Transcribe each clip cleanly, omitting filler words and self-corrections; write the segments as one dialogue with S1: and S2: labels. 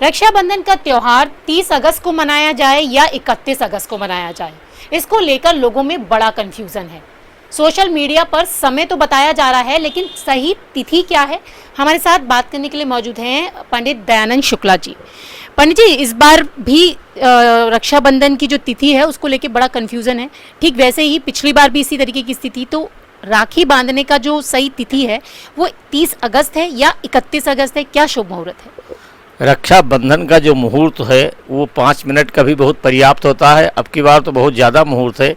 S1: रक्षाबंधन का त्योहार 30 अगस्त को मनाया जाए या 31 अगस्त को मनाया जाए, इसको लेकर लोगों में बड़ा कंफ्यूजन है। सोशल मीडिया पर समय तो बताया जा रहा है, लेकिन सही तिथि क्या है? हमारे साथ बात करने के लिए मौजूद हैं पंडित दयानंद शुक्ला जी। पंडित जी, इस बार भी रक्षाबंधन की जो तिथि है उसको लेकर बड़ा कंफ्यूजन है। ठीक वैसे ही पिछली बार भी इसी तरीके की स्थिति, तो राखी बांधने का जो सही तिथि है वो 30 अगस्त है या 31 अगस्त है? क्या शुभ मुहूर्त है?
S2: रक्षाबंधन का जो मुहूर्त है वो 5 मिनट का भी बहुत पर्याप्त होता है। अब की बार तो बहुत ज़्यादा मुहूर्त है।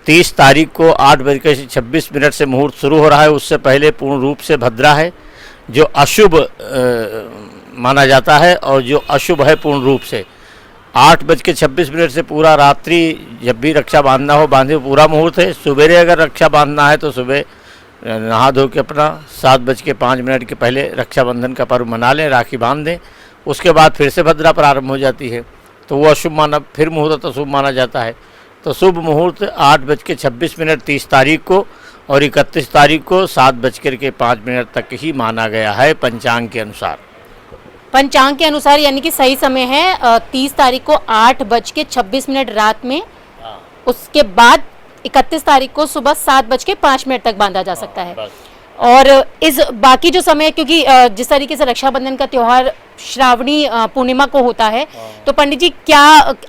S2: 30 तारीख को 8:26 से मुहूर्त शुरू हो रहा है। उससे पहले पूर्ण रूप से भद्रा है, जो अशुभ माना जाता है, और जो अशुभ है पूर्ण रूप से 8:26 से पूरा रात्रि जब भी रक्षा बांधना हो बांधे, पूरा मुहूर्त है। सवेरे अगर रक्षा बांधना है तो सुबह नहा धो के अपना 7:05 के पहले रक्षाबंधन का पर्व मना लें, राखी बांध दें। उसके बाद फिर से भद्रा प्रारंभ हो जाती है, तो वो अशुभ माना, फिर मुहूर्त अशुभ माना जाता है। तो शुभ मुहूर्त 8:26 30 तारीख को और 31 तारीख को 7:05 तक ही माना गया है पंचांग के अनुसार।
S1: पंचांग के अनुसार यानी कि सही समय है 30 तारीख को 8:26 रात में, उसके बाद 31 तारीख को सुबह 7:05 तक बांधा जा सकता है। और इस बाकी जो समय, क्योंकि जिस तरीके से रक्षाबंधन का त्योहार श्रावणी पूर्णिमा को होता है, तो पंडित जी क्या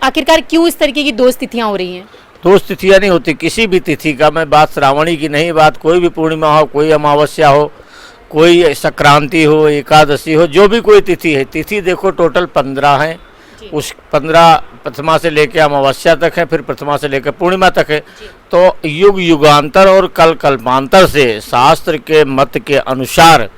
S1: आखिरकार क्यों इस तरीके की 2 तिथियां हो रही हैं?
S2: 2 तिथियां नहीं होती किसी भी तिथि का। मैं बात श्रावणी की नहीं, बात कोई भी पूर्णिमा हो, कोई अमावस्या हो, कोई संक्रांति हो, एकादशी हो, जो भी कोई तिथि है। तिथि देखो टोटल 15 हैं। उस 15 प्रथमा से लेकर अमावस्या तक है, फिर प्रथमा से लेकर पूर्णिमा तक है। तो युग युगांतर और कल कल्पांतर से शास्त्र के मत के अनुसार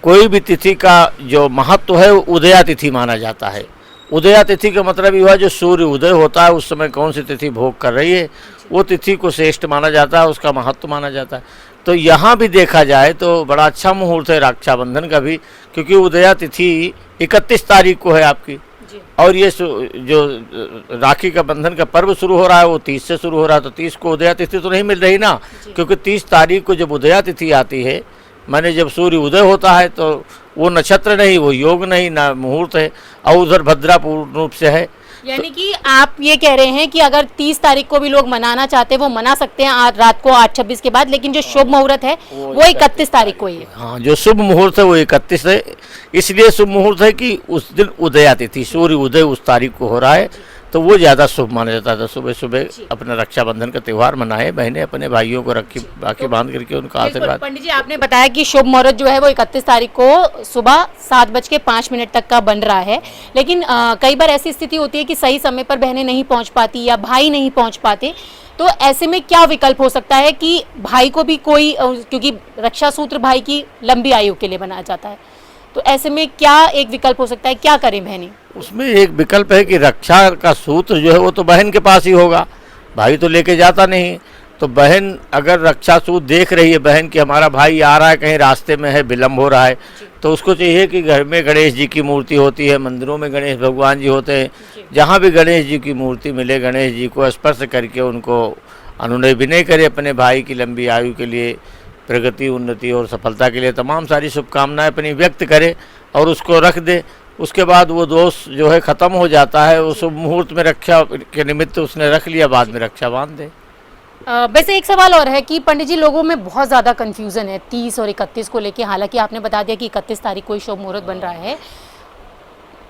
S2: कोई भी तिथि का जो महत्व है वो उदया तिथि माना जाता है। उदया तिथि का मतलब ये हुआ जो सूर्य उदय होता है उस समय कौन सी तिथि भोग कर रही है, वो तिथि को श्रेष्ठ माना जाता है, उसका महत्व माना जाता है। तो यहाँ भी देखा जाए तो बड़ा अच्छा मुहूर्त है रक्षाबंधन का भी, क्योंकि उदया तिथि 31 तारीख को है आपकी, और ये जो राखी का बंधन का पर्व शुरू हो रहा है वो 30 से शुरू हो रहा है। तो 30 को उदया तिथि तो नहीं मिल रही ना, क्योंकि 30 तारीख को जब उदया तिथि आती है, माने जब सूर्य उदय होता है, तो वो नक्षत्र नहीं, वो योग नहीं, ना मुहूर्त है, और उधर भद्रा पूर्ण रूप से है।
S1: यानी कि आप ये कह रहे हैं कि अगर 30 तारीख को भी लोग मनाना चाहते हैं वो मना सकते हैं आज रात को 8:26 के बाद, लेकिन जो शुभ मुहूर्त है वो 31 तारीख को ही है।
S2: हाँ, जो शुभ मुहूर्त है वो 31 है। इसलिए शुभ मुहूर्त है कि उस दिन उदया तिथि, सूर्य उदय उस तारीख को हो रहा है, तो वो ज़्यादा शुभ माना जाता था। सुबह सुबह अपना रक्षाबंधन का त्यौहार मनाए, बहनें अपने भाइयों को राखी बांध करके उनका आशीर्वाद।
S1: पंडित जी, आपने बताया कि शुभ मुहूर्त जो है वो 31 तारीख को सुबह 7:05 तक का बन रहा है, लेकिन कई बार ऐसी स्थिति होती है कि सही समय पर बहनें नहीं पहुंच पाती या भाई नहीं पहुंच पाते, तो ऐसे में क्या विकल्प हो सकता है कि भाई को भी कोई, क्योंकि रक्षा सूत्र भाई की लंबी आयु के लिए बनाया जाता है, तो ऐसे में क्या एक विकल्प हो सकता है? क्या करें बहनें?
S2: उसमें एक विकल्प है कि रक्षा का सूत्र जो है वो तो बहन के पास ही होगा, भाई तो लेके जाता नहीं। तो बहन अगर रक्षा सूत्र देख रही है बहन कि हमारा भाई आ रहा है, कहीं रास्ते में है, विलम्ब हो रहा है, तो उसको चाहिए कि घर में गणेश जी की मूर्ति होती है, मंदिरों में गणेश भगवान जी होते हैं, जहाँ भी गणेश जी की मूर्ति मिले, गणेश जी को स्पर्श करके उनको अनुनय विनय करे, अपने भाई की लंबी आयु के लिए, प्रगति, उन्नति और सफलता के लिए तमाम सारी शुभकामनाएं अपनी व्यक्त करे और उसको रख दे। उसके बाद वो दोष जो है ख़त्म हो जाता है। उस मुहूर्त में रक्षा के निमित्त उसने रख लिया, बाद में रक्षा बांध दे।
S1: वैसे एक सवाल और है कि पंडित जी, लोगों में बहुत ज़्यादा कंफ्यूजन है 30 और 31 को लेके। हालांकि आपने बता दिया कि 31 तारीख को ही शुभ मुहूर्त बन रहा है।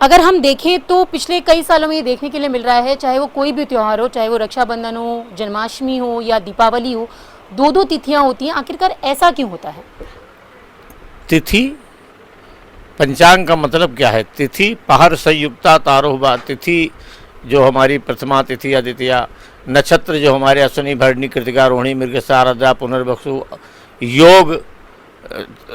S1: अगर हम देखें तो पिछले कई सालों में ये देखने के लिए मिल रहा है, चाहे वो कोई भी त्यौहार हो, चाहे वो रक्षाबंधन हो, जन्माष्टमी हो या दीपावली हो, 2 तिथियां होती हैं। आखिरकार ऐसा क्यों होता है?
S2: तिथि, पंचांग का मतलब क्या है? तिथि पहर संयुक्ता तारोह, तिथि जो हमारी प्रथमा तिथि या द्वितीया, नक्षत्र जो हमारे अश्विनी भरणी कृतिका रोहिणी मृगशिरा आराद्रा पुनर्वसु, योग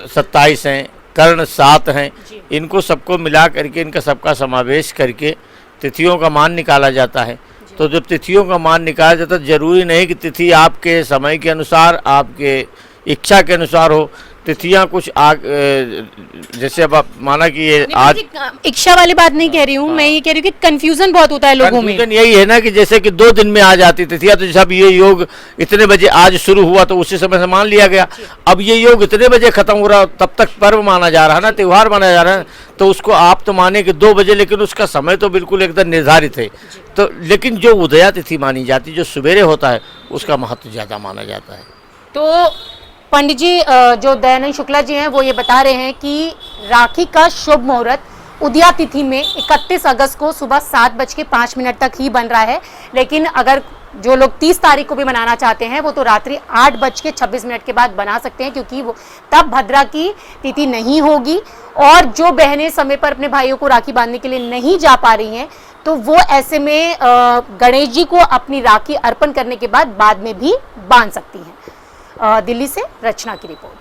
S2: 27 हैं, कर्ण 7 हैं, इनको सबको मिला करके, इनका सबका समावेश करके तिथियों का मान निकाला जाता है। तो जब तिथियों का मान निकाला जाता है, जरूरी नहीं कि तिथि आपके समय के अनुसार, आपके इच्छा के अनुसार हो। तिथियां कुछ जैसे अब आप माना कि ये आज
S1: इच्छा वाली बात नहीं कह रही हूँ, मैं ये कह रही हूँ कि कंफ्यूजन बहुत होता है लोगों में।
S2: कंफ्यूजन यही है ना कि जैसे कि 2 दिन में आ जाती तिथियां, तो जैसे अब ये योग इतने बजे आज शुरू हुआ तो उसी समय से मान लिया गया, अब ये योग इतने बजे खत्म हो रहा, तब तक पर्व माना जा रहा है ना, त्योहार माना जा रहा है, तो उसको आप तो माने कि 2 बजे, लेकिन उसका समय तो बिल्कुल एकदम निर्धारित है। तो लेकिन जो उदया तिथि मानी जाती, जो सवेरे होता है, उसका महत्व ज़्यादा माना जाता है।
S1: तो पंडित जी जो दयानंद शुक्ला जी हैं वो ये बता रहे हैं कि राखी का शुभ मुहूर्त उदया तिथि में 31 अगस्त को सुबह 7:05 तक ही बन रहा है, लेकिन अगर जो लोग 30 तारीख को भी मनाना चाहते हैं वो तो रात्रि 8:26 के बाद बना सकते हैं, क्योंकि वो तब भद्रा की तिथि नहीं होगी। और जो बहनें समय पर अपने भाइयों को राखी बांधने के लिए नहीं जा पा रही हैं, तो वो ऐसे में गणेश जी को अपनी राखी अर्पण करने के बाद में भी बांध सकती हैं। दिल्ली से रचना की रिपोर्ट।